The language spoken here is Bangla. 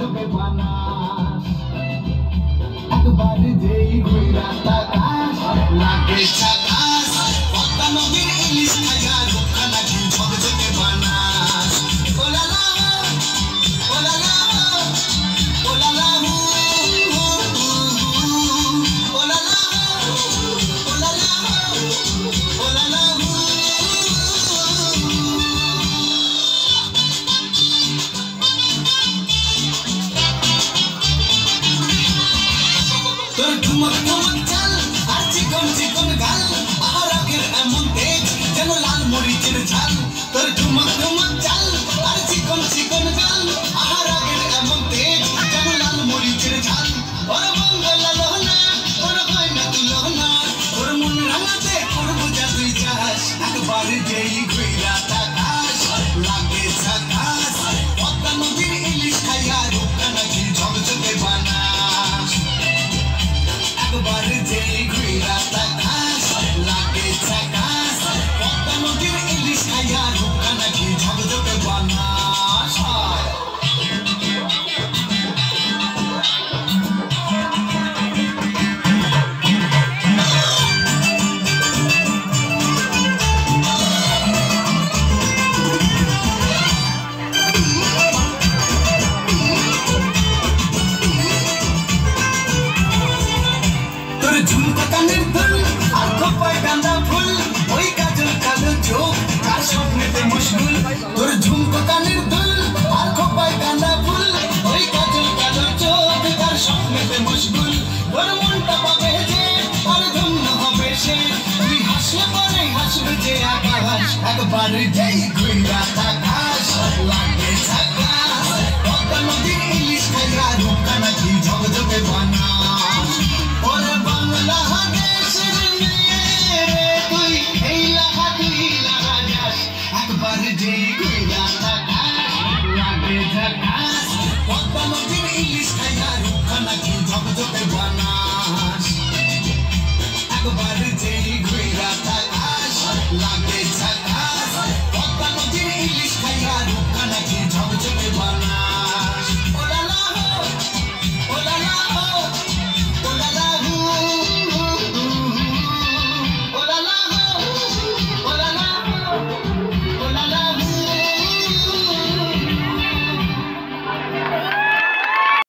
ঝকঝকে বানাস একবার যেই ঘুইরা তাকাস লাগে ঝাকাস পদ্মা নদীর ইলিশ খাইয়া রুখা নাকি ঝকঝকে বানাস ওলালা ওলালা ওলালা ওলালা ওলালা ওলালা তোর ঝুমক ঝুমক চাল আর চিকন চিকন গাল আহারাগের এমন তেজ যেন লাল মরিচের ঝাল তোর ঝুমক ঝুমক চাল আর চিকন চিকন গাল আহারাগের এমন তেজ যেন লাল মরিচের ঝাল ওর মঙ্গলা লোহনা ওর গয়না তুলনা ওর মন রাঙাতে করবো যা তুই চাস একবার যেই ঘুইরা তাকাস লাগে ঝাকাস পদ্মা নদীর ইলিশ খাইয়া রুখা নাকি ঝকঝকে বানাস একবার যেই ঘুইরা তাকাস লাগে ঝাকাস পদ্মা নদীর ইলিশ খাইয়া রুখা নাকি ঝকঝকে বানাস তোর ঝুমকা কানের